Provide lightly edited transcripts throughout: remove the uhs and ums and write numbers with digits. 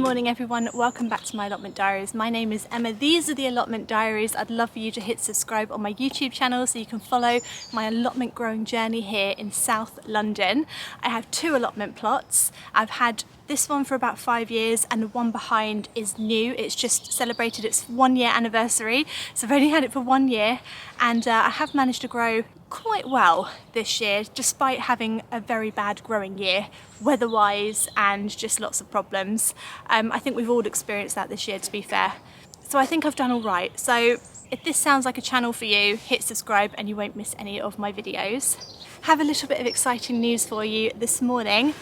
morning everyone, welcome back to my allotment diaries. My name is Emma, these are the allotment diaries. I'd love for you to hit subscribe on my YouTube channel so you can follow my allotment growing journey here in South London. I have two allotment plots. I've had this one for about 5 years and the one behind is new. It's just celebrated its 1 year anniversary, so I've only had it for 1 year, and I have managed to grow quite well this year despite having a very bad growing year weather-wise and just lots of problems. I think we've all experienced that this year, to be fair. So I think I've done all right. So if this sounds like a channel for you, hit subscribe and you won't miss any of my videos. Have a little bit of exciting news for you this morning.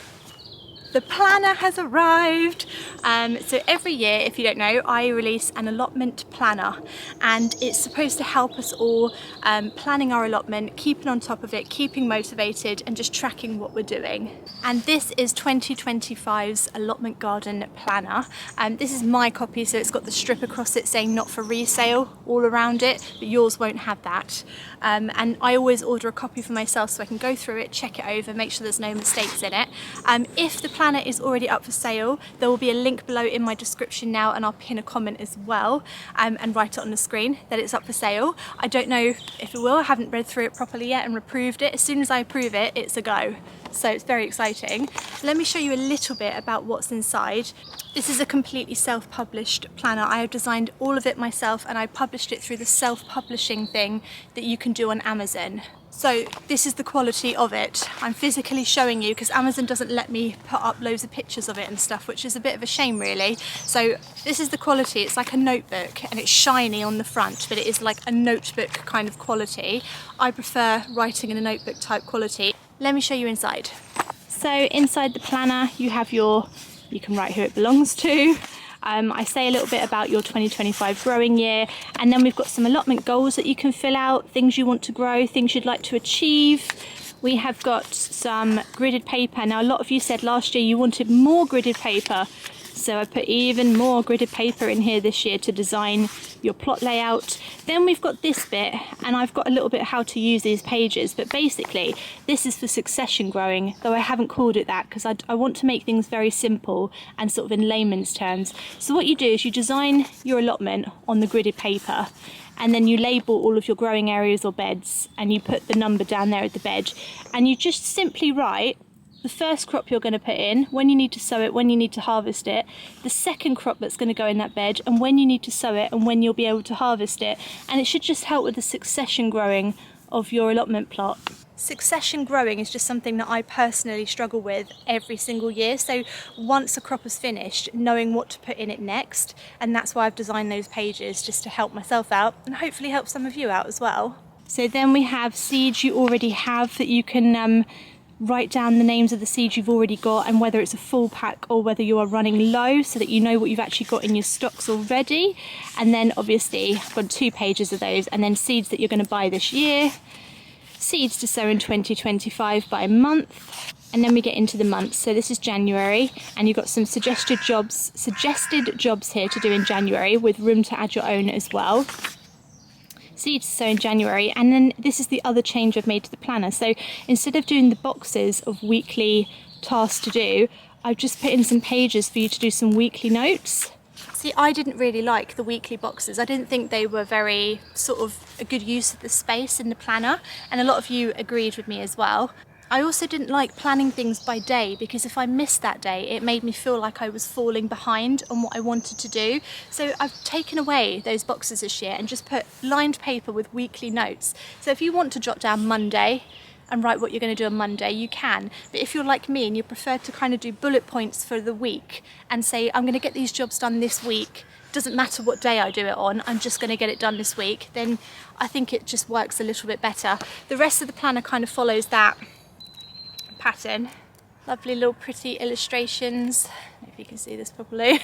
The planner has arrived. So every year, if you don't know, I release an allotment planner, and it's supposed to help us all planning our allotment, keeping on top of it, keeping motivated and just tracking what we're doing. And this is 2025's allotment garden planner. This is my copy, so it's got the strip across it saying not for resale all around it, but yours won't have that. And I always order a copy for myself so I can go through it, check it over, make sure there's no mistakes in it. If the planner is already up for sale, there will be a link below in my description now, and I'll pin a comment as well and write it on the screen that it's up for sale. I don't know if it will, I haven't read through it properly yet and approved it. As soon as I approve it, it's a go. So it's very exciting. Let me show you a little bit about what's inside. This is a completely self-published planner. I have designed all of it myself and I published it through the self-publishing thing that you can do on Amazon. So this is the quality of it. I'm physically showing you because Amazon doesn't let me put up loads of pictures of it and stuff, which is a bit of a shame really. So this is the quality. It's like a notebook and it's shiny on the front, but it is like a notebook kind of quality. I prefer writing in a notebook type quality. Let me show you inside. So inside the planner you have you can write who it belongs to. I say a little bit about your 2025 growing year, and then we've got some allotment goals that you can fill out, things you want to grow, things you'd like to achieve. We have got some gridded paper. Now a lot of you said last year you wanted more gridded paper, so I put even more gridded paper in here this year to design your plot layout. Then we've got this bit, and I've got a little bit how to use these pages, but basically this is for succession growing, though I haven't called it that because I want to make things very simple and sort of in layman's terms. So what you do is you design your allotment on the gridded paper, and then you label all of your growing areas or beds, and you put the number down there at the bed, and you just simply write the first crop you're going to put in, when you need to sow it, when you need to harvest it, the second crop that's going to go in that bed, and when you need to sow it and when you'll be able to harvest it. And it should just help with the succession growing of your allotment plot. Succession growing is just something that I personally struggle with every single year. So once a crop is finished, knowing what to put in it next, and that's why I've designed those pages, just to help myself out and hopefully help some of you out as well. So then we have seeds you already have that you can write down the names of the seeds you've already got and whether it's a full pack or whether you are running low, so that you know what you've actually got in your stocks already. And then obviously I've got 2 pages of those, and then seeds that you're going to buy this year, seeds to sow in 2025 by month, and then we get into the months. So this is January, and you've got some suggested jobs here to do in January, with room to add your own as well. Seeds to sow in January, and then this is the other change I've made to the planner. So instead of doing the boxes of weekly tasks to do, I've just put in some pages for you to do some weekly notes. See, I didn't really like the weekly boxes. I didn't think they were very sort of a good use of the space in the planner, and a lot of you agreed with me as well. I also didn't like planning things by day, because if I missed that day, it made me feel like I was falling behind on what I wanted to do. So I've taken away those boxes this year and just put lined paper with weekly notes. So if you want to jot down Monday and write what you're going to do on Monday, you can. But if you're like me and you prefer to kind of do bullet points for the week and say, I'm going to get these jobs done this week, doesn't matter what day I do it on, I'm just going to get it done this week, then I think it just works a little bit better. The rest of the planner kind of follows that pattern. Lovely little pretty illustrations, if you can see this properly.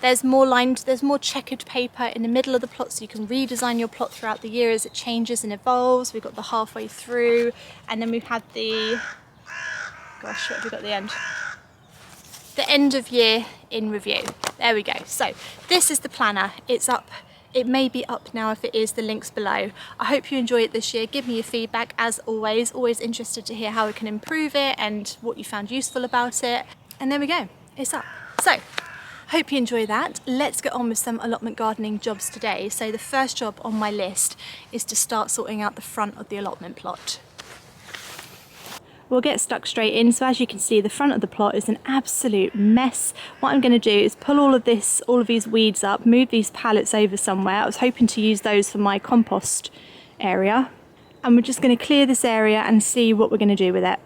There's more checkered paper in the middle of the plot, so you can redesign your plot throughout the year as it changes and evolves. We've got the halfway through, and then we've had the, gosh, what have we got at the end? The end of year in review. There we go. So this is the planner. It's up. It may be up now. If it is, the link's below. I hope you enjoy it this year. Give me your feedback as always. Always interested to hear how we can improve it and what you found useful about it. And there we go. It's up. So Hope you enjoy that. Let's get on with some allotment gardening jobs today. So the first job on my list is to start sorting out the front of the allotment plot. We'll get stuck straight in. So as you can see, the front of the plot is an absolute mess. What I'm going to do is pull all of these weeds up, move these pallets over somewhere. I was hoping to use those for my compost area. And we're just going to clear this area and see what we're going to do with it.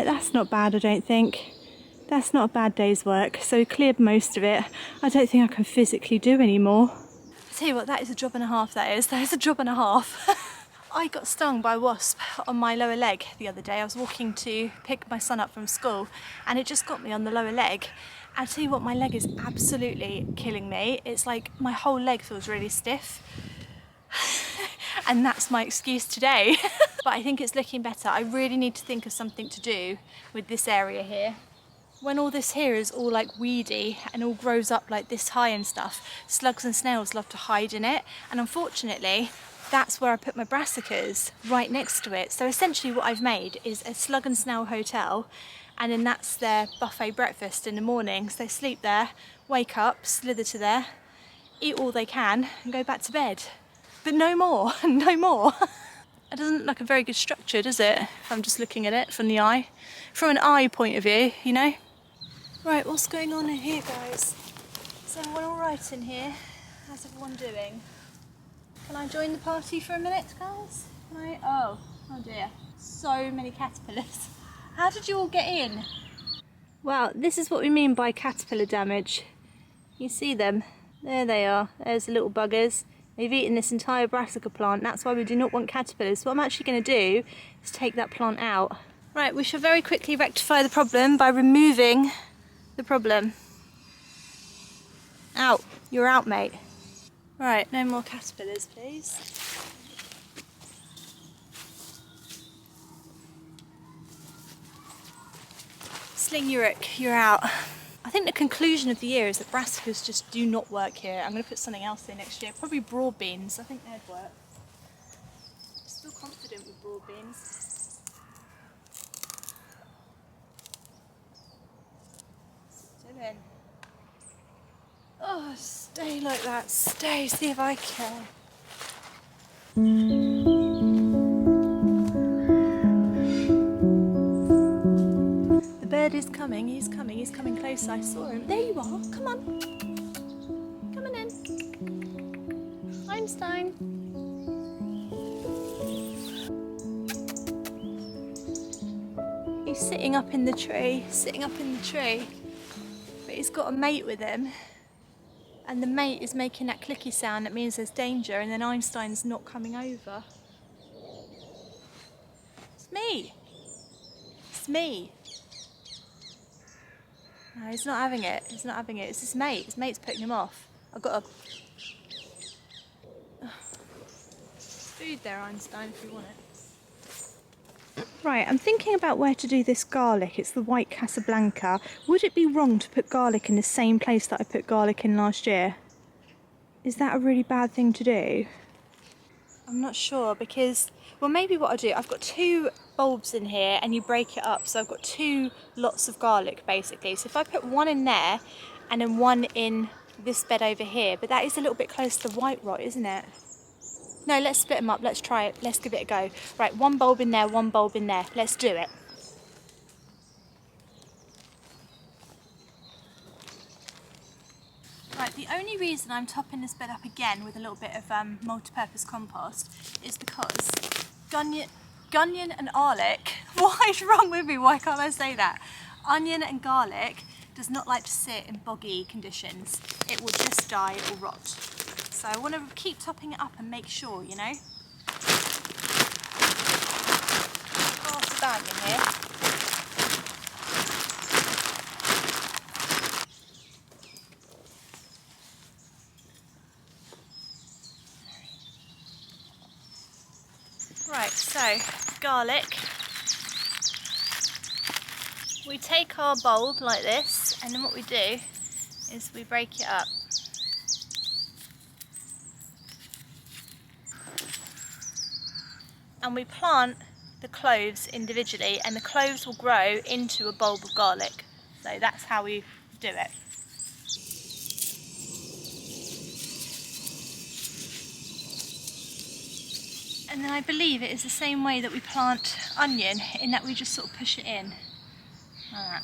That's not bad, I don't think. That's not a bad day's work. So we cleared most of it. I don't think I can physically do any more. I tell you what, that is a job and a half, that is. That is a job and a half. I got stung by a wasp on my lower leg the other day. I was walking to pick my son up from school and it just got me on the lower leg. I tell you what, my leg is absolutely killing me. It's like my whole leg feels really stiff. And that's my excuse today. But I think it's looking better. I really need to think of something to do with this area here. When all this here is all like weedy and all grows up like this high and stuff, slugs and snails love to hide in it. And unfortunately, that's where I put my brassicas, right next to it. So essentially what I've made is a slug and snail hotel, and then that's their buffet breakfast in the morning. So they sleep there, wake up, slither to there, eat all they can and go back to bed. But no more, no more. It doesn't look like a very good structure, does it? If I'm just looking at it from the eye. From an eye point of view, you know? Right, what's going on in here, guys? Is everyone all right in here? How's everyone doing? Can I join the party for a minute, guys? Can I? Oh dear. So many caterpillars. How did you all get in? Well, this is what we mean by caterpillar damage. You see them? There they are. There's the little buggers. They've eaten this entire brassica plant. That's why we do not want caterpillars. So what I'm actually going to do is take that plant out. Right, we shall very quickly rectify the problem by removing the problem. Out. You're out, mate. Right, no more caterpillars, please. Sling Uruk, you're out. I think the conclusion of the year is that brassicas just do not work here. I'm going to put something else in next year. Probably broad beans. I think they'd work. I'm still confident with broad beans. What's it doing? Oh, stay like that. Stay. See if I can. The bird is coming. He's coming. He's coming closer. I saw him. There you are. Come on. Coming in. Einstein. He's sitting up in the tree. Sitting up in the tree. But he's got a mate with him. And the mate is making that clicky sound. That means there's danger. And then Einstein's not coming over. It's me. It's me. No, he's not having it. He's not having it. It's his mate. His mate's putting him off. I've got a... There's food there, Einstein, if you want it. Right, I'm thinking about where to do this garlic. It's the white Casablanca. Would it be wrong to put garlic in the same place that I put garlic in last year? Is that a really bad thing to do? I'm not sure because, well, maybe what I'll do, I've got 2 bulbs in here and you break it up. So I've got 2 lots of garlic basically. So if I put 1 in there and then 1 in this bed over here, but that is a little bit close to white rot, isn't it? No, let's split them up. Let's try it. Let's give it a go. Right, 1 bulb in there, 1 bulb in there. Let's do it. Right, the only reason I'm topping this bed up again with a little bit of multi-purpose compost is because Onion and garlic, what is wrong with me? Why can't I say that? Onion and garlic does not like to sit in boggy conditions. It will just die or rot. So I want to keep topping it up and make sure, you know. Half bag in here. Right, so garlic. We take our bulb like this, and then what we do is we break it up. And we plant the cloves individually, and the cloves will grow into a bulb of garlic. So that's how we do it. And then I believe it is the same way that we plant onion, in that we just sort of push it in. Like that.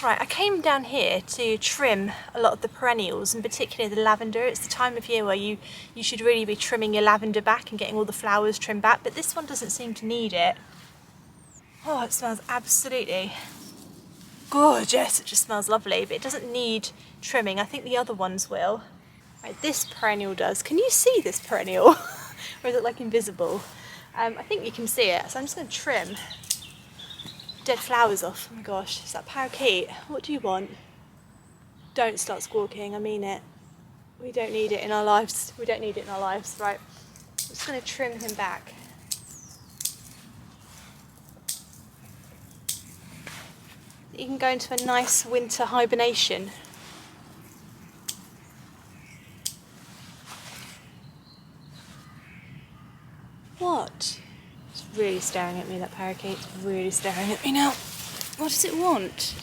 Right, I came down here to trim a lot of the perennials, and particularly the lavender. It's the time of year where you should really be trimming your lavender back and getting all the flowers trimmed back, but this one doesn't seem to need it. Oh, it smells absolutely gorgeous. It just smells lovely, but it doesn't need trimming. I think the other ones will. Right, this perennial does. Can you see this perennial? Or is it like invisible? I think you can see it, so I'm just going to trim dead flowers off. Oh my gosh, is that parakeet? What do you want? Don't start squawking, I mean it. We don't need it in our lives. We don't need it in our lives. Right, I'm just going to trim him back. You can go into a nice winter hibernation. What? It's really staring at me, that parakeet. It's really staring at me now. What does it want?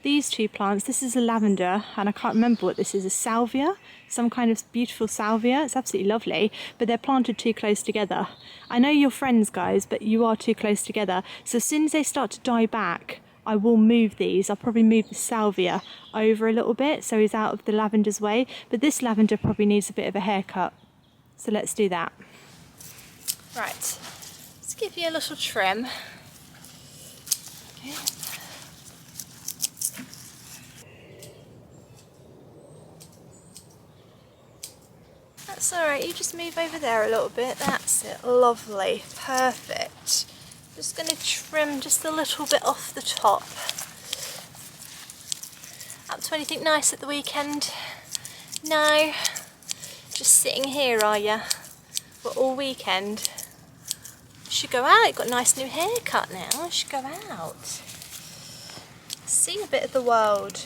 These 2 plants, this is a lavender, and I can't remember what this is, a salvia? Some kind of beautiful salvia. It's absolutely lovely, but they're planted too close together. I know you're friends, guys, but you are too close together. So as soon as they start to die back, I will move these. I'll probably move the salvia over a little bit so he's out of the lavender's way, but this lavender probably needs a bit of a haircut. So let's do that. Right, let's give you a little trim. Okay. That's alright, you just move over there a little bit. That's it, lovely, perfect. Just going to trim just a little bit off the top. Up to anything nice at the weekend? No? Just sitting here, are you? For all weekend? You should go out, you've got a nice new haircut now. You should go out. See a bit of the world.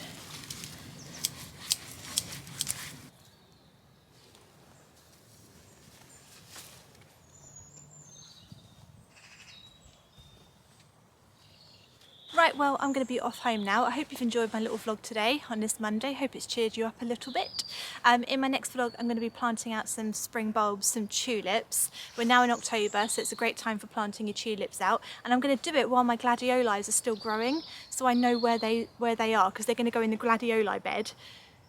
Right, well, I'm going to be off home now. I hope you've enjoyed my little vlog today on this Monday. Hope it's cheered you up a little bit. In my next vlog, I'm going to be planting out some spring bulbs, some tulips. We're now in October, so it's a great time for planting your tulips out. And I'm going to do it while my gladioli are still growing, so I know where they are, because they're going to go in the gladioli bed.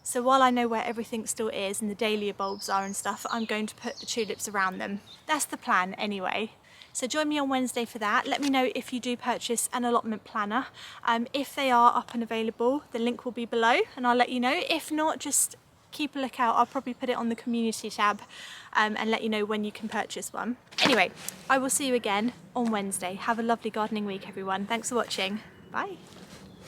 So while I know where everything still is and the dahlia bulbs are and stuff, I'm going to put the tulips around them. That's the plan anyway. So join me on Wednesday for that. Let me know if you do purchase an allotment planner. If they are up and available, the link will be below and I'll let you know. If not, just keep a lookout. I'll probably put it on the community tab and let you know when you can purchase one. Anyway, I will see you again on Wednesday. Have a lovely gardening week, everyone. Thanks for watching. Bye.